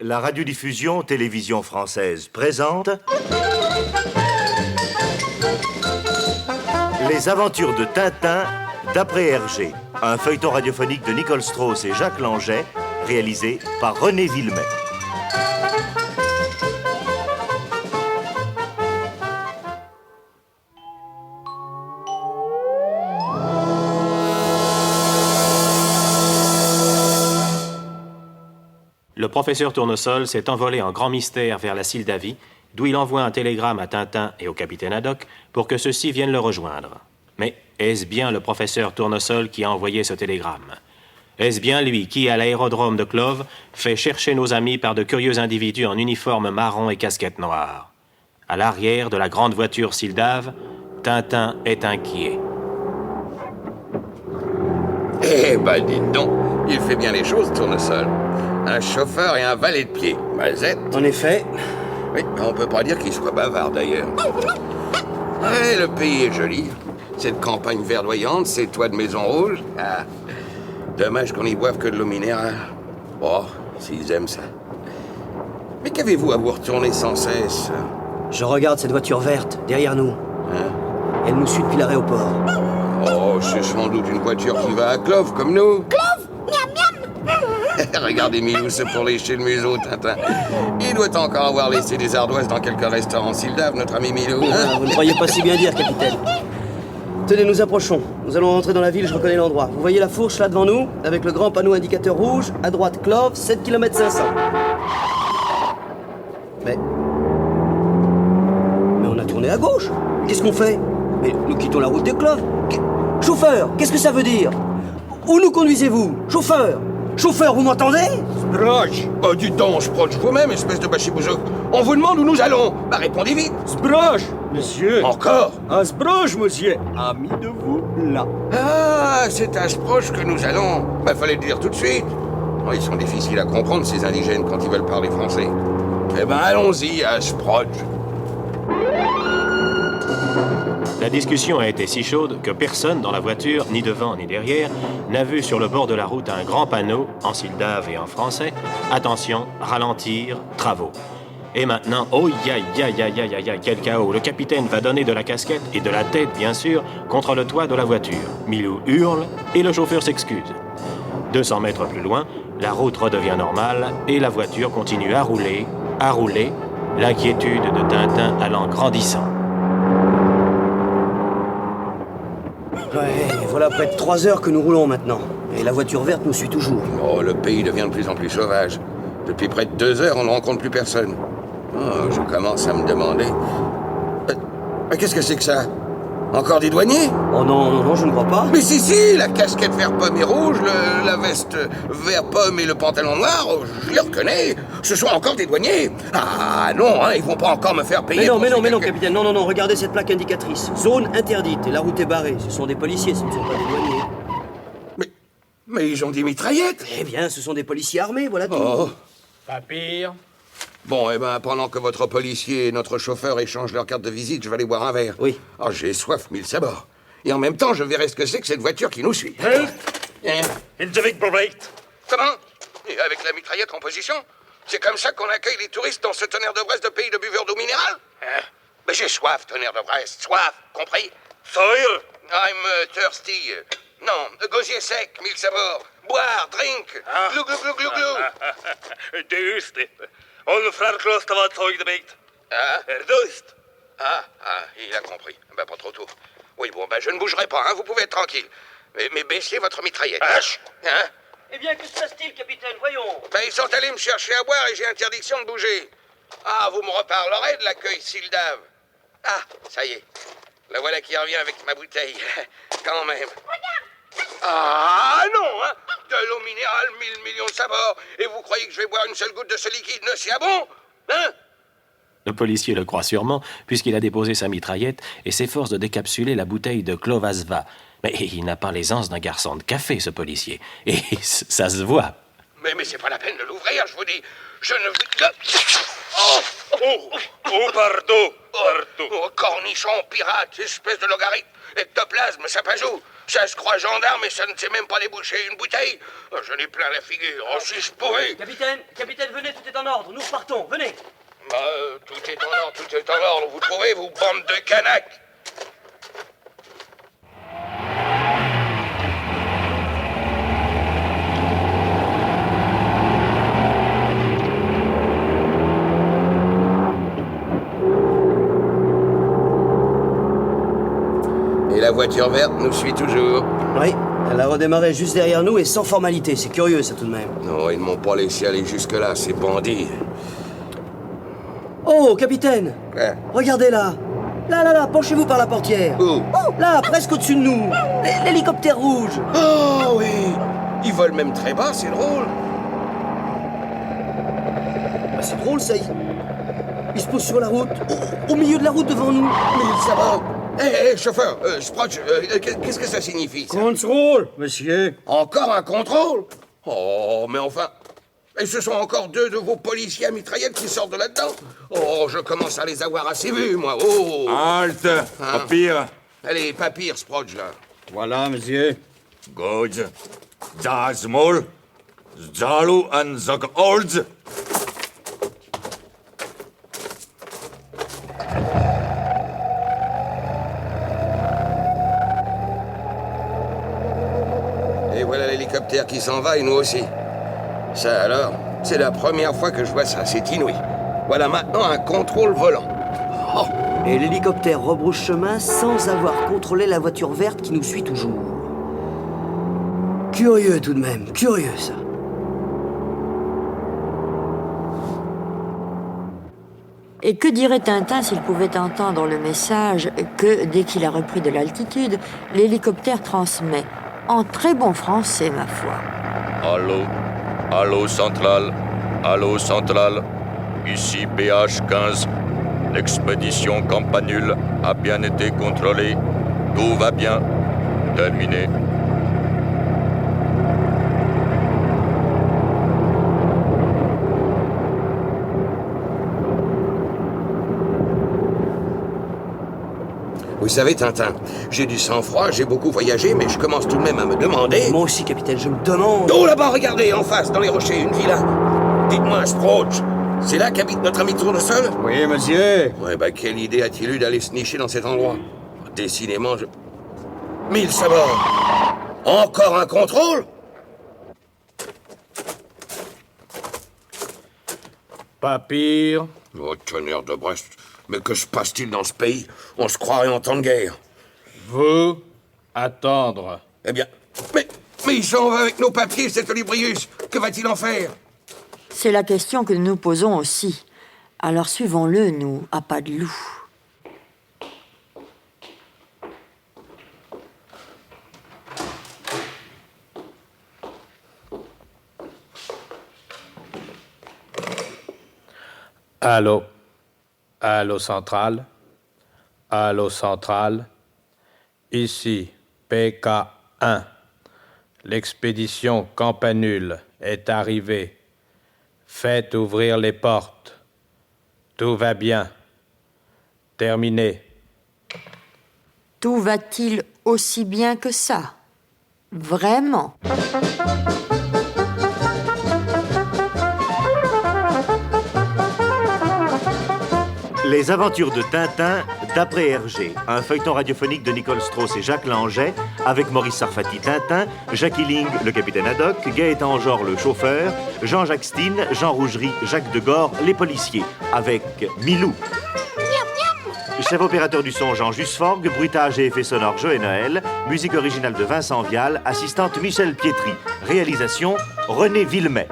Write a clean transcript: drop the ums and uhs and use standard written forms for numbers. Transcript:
La radiodiffusion télévision française présente Les aventures de Tintin d'après Hergé, un feuilleton radiophonique de Nicole Strauss et Jacques Langeais, réalisé par René Villemet. Le professeur Tournesol s'est envolé en grand mystère vers la Sildavie, d'où il envoie un télégramme à Tintin et au capitaine Haddock pour que ceux-ci viennent le rejoindre. Mais est-ce bien le professeur Tournesol qui a envoyé ce télégramme? Est-ce bien lui qui, à l'aérodrome de Clove, fait chercher nos amis par de curieux individus en uniforme marron et casquette noire? À l'arrière de la grande voiture Sildave, Tintin est inquiet. Eh ben, dites donc, il fait bien les choses, Tournesol. Un chauffeur et un valet de pied, Malzette. En effet. Oui, on peut pas dire qu'il soit bavard, d'ailleurs. Ouais, le pays est joli. Cette campagne verdoyante, ces toits de maisons rouges. Ah, dommage qu'on n'y boive que de l'eau minérale. Oh, s'ils aiment ça. Mais qu'avez-vous à vous retourner sans cesse? Je regarde cette voiture verte, derrière nous. Hein? Elle nous suit depuis l'aéroport. Oh, c'est sans doute une voiture qui va à Clove, comme nous. Clove, miam miam. Regardez Milou se pour lécher le museau, Tintin. Il doit encore avoir laissé des ardoises dans quelques restaurants Sildave, notre ami Milou. Ah, vous ne croyez pas si bien dire, capitaine. Tenez, nous approchons. Nous allons rentrer dans la ville, je reconnais l'endroit. Vous voyez la fourche là devant nous, avec le grand panneau indicateur rouge, à droite Clove, 7 km 500. Mais on a tourné à gauche. Qu'est-ce qu'on fait? Mais nous quittons la route des Cloves. Chauffeur, qu'est-ce que ça veut dire? Où nous conduisez-vous? Chauffeur! Chauffeur, vous m'entendez? Sproche! Oh, dites donc, Sproche vous-même, espèce de bachibouzo. On vous demande où nous allons. Bah, répondez vite. Sproche, monsieur. Encore? Un Sproche, monsieur. Ami de vous, là. Ah, c'est à Sproche que nous allons. Bah, fallait le dire tout de suite. Oh, ils sont difficiles à comprendre, ces indigènes, quand ils veulent parler français. Eh ben, allons-y à Sproche. La discussion a été si chaude que personne dans la voiture, ni devant ni derrière, n'a vu sur le bord de la route un grand panneau, en Sildave et en français, « Attention, ralentir, travaux ». Et maintenant, oh ya ya ya ya ya ya, quel chaos! Le capitaine va donner de la casquette et de la tête, bien sûr, contre le toit de la voiture. Milou hurle et le chauffeur s'excuse. 200 mètres plus loin, la route redevient normale et la voiture continue à rouler, l'inquiétude de Tintin allant grandissant. Ouais, voilà près de 3 heures que nous roulons maintenant. Et la voiture verte nous suit toujours. Oh, le pays devient de plus en plus sauvage. Depuis près de 2 heures, on ne rencontre plus personne. Oh, je commence à me demander... Mais qu'est-ce que c'est que ça? Encore des douaniers? Oh non, je ne crois pas. Mais si, la casquette vert pomme et rouge, la veste vert pomme et le pantalon noir, oh, je les reconnais. Ce sont encore des douaniers. Ah non, hein, ils vont pas encore me faire payer. Mais non, capitaine, non, regardez cette plaque indicatrice. Zone interdite, et la route est barrée. Ce sont des policiers, ce ne sont pas des douaniers. Mais ils ont des mitraillettes. Eh bien, ce sont des policiers armés, voilà tout. Oh. Pas pire. Bon, eh ben, pendant que votre policier et notre chauffeur échangent leur carte de visite, je vais aller boire un verre. Oui. Oh, j'ai soif mille sabords. Et en même temps, je verrai ce que c'est que cette voiture qui nous suit. Comment? Et avec la mitraillette en position? C'est comme ça qu'on accueille les touristes dans ce tonnerre de Brest de pays de buveurs d'eau minérale? Mais j'ai soif, tonnerre de Brest, soif, compris? Sawyer. I'm thirsty. Non, gosier sec, mille sabords. Boire, drink. Glou, glou, glou, glou, glou. Just det. Om framklösta var tagit bägt. Ah, Dust. il a compris. Bah, pas trop tôt. Oui, bon, bah, je ne bougerai pas, hein, vous pouvez être tranquille. Mais baissez votre mitraillette. Hein? Eh bien, que se passe-t-il, capitaine? Voyons. Bah, ils sont allés me chercher à boire et j'ai interdiction de bouger. Ah, vous me reparlerez de l'accueil Sildave. Ah, ça y est. La voilà qui revient avec ma bouteille. Quand même. Ah, non, hein. De l'eau minérale, 1000 millions de sabords. Et vous croyez que je vais boire une seule goutte de ce liquide nauséabond? Hein? Le policier le croit sûrement, puisqu'il a déposé sa mitraillette et s'efforce de décapsuler la bouteille de Clovasva. Mais il n'a pas l'aisance d'un garçon de café, ce policier. Et ça se voit. Mais c'est pas la peine de l'ouvrir, je vous dis. Je ne veux... Pardon. Oh, cornichon, pirate, espèce de logarithme, ectoplasme, sapajou. Ça se croit gendarme et ça ne sait même pas déboucher une bouteille. Oh, je n'ai plein la figure. Oh, si je pouvais. Capitaine, venez, tout est en ordre. ordre, nous repartons, venez. Tout est en ordre, tout est en ordre. Vous trouvez, vous, bande de canaques? Et la voiture verte nous suit toujours. Oui, elle a redémarré juste derrière nous et sans formalité. C'est curieux, ça, tout de même. Non, ils ne m'ont pas laissé aller jusque-là, ces bandits. Oh, capitaine! Quoi? Regardez là! Là, penchez-vous par la portière. Où? Oh, là, presque au-dessus de nous. L'hélicoptère rouge. Oh oui! Ils volent même très bas, c'est drôle. Bah, c'est drôle, ça. Il se pose sur la route, au milieu de la route devant nous. Mais ça va. Hé, chauffeur, Sprotch, qu'est-ce que ça signifie, ça? Contrôle, monsieur. Encore un contrôle? Oh, mais enfin... Et ce sont encore 2 de vos policiers à mitraillettes qui sortent de là-dedans? Oh, je commence à les avoir assez vus, moi. Oh! Halte! Papier! Allez, papier, Sprotch, là. Voilà, monsieur. Good. Das Mol. Zalu and Zog Olds. Et voilà l'hélicoptère qui s'en va, et nous aussi. Ça alors, c'est la première fois que je vois ça, c'est inouï. Voilà maintenant un contrôle volant. Oh. Et l'hélicoptère rebrousse chemin sans avoir contrôlé la voiture verte qui nous suit toujours. Curieux tout de même, curieux ça. Et que dirait Tintin s'il pouvait entendre le message que, dès qu'il a repris de l'altitude, l'hélicoptère transmet, en très bon français, ma foi. Allô? Allô centrale? Allô centrale? Ici PH-15. L'expédition Campanule a bien été contrôlée. Tout va bien. Terminé. Vous savez, Tintin, j'ai du sang-froid, j'ai beaucoup voyagé, mais je commence tout de même à me demander... Moi aussi, capitaine, je me demande... Oh, là-bas, regardez, en face, dans les rochers, une villa. Dites-moi, Sprotch, c'est là qu'habite notre ami Tournesol? Oui, monsieur. Ouais, bah, quelle idée a-t-il eu d'aller se nicher dans cet endroit? Décidément, je... 1000 sabords! Encore un contrôle? Papier. Oh, tonnerre de Brest, mais que se passe-t-il dans ce pays? On se croirait en temps de guerre. Vous. Attendre. Eh bien, mais il s'en va avec nos papiers, cet Olybrius. Que va-t-il en faire? C'est la question que nous nous posons aussi. Alors suivons-le, nous, à pas de loup. Allô. Allô centrale. Allô centrale. Ici, PK1. L'expédition Campanule est arrivée. Faites ouvrir les portes. Tout va bien. Terminé. Tout va-t-il aussi bien que ça? Vraiment? Les aventures de Tintin, d'après Hergé, un feuilleton radiophonique de Nicole Strauss et Jacques Langeais, avec Maurice Sarfati Tintin, Jacques Illing, le capitaine Haddock, Gaëtan Genre, le chauffeur, Jean-Jacques Stine, Jean Rougerie, Jacques Degore, les policiers, avec Milou. Chef opérateur du son, Jean Jusforgue, bruitage et effets sonores, Joël Noël, musique originale de Vincent Vial, assistante Michel Pietri, réalisation, René Villemet.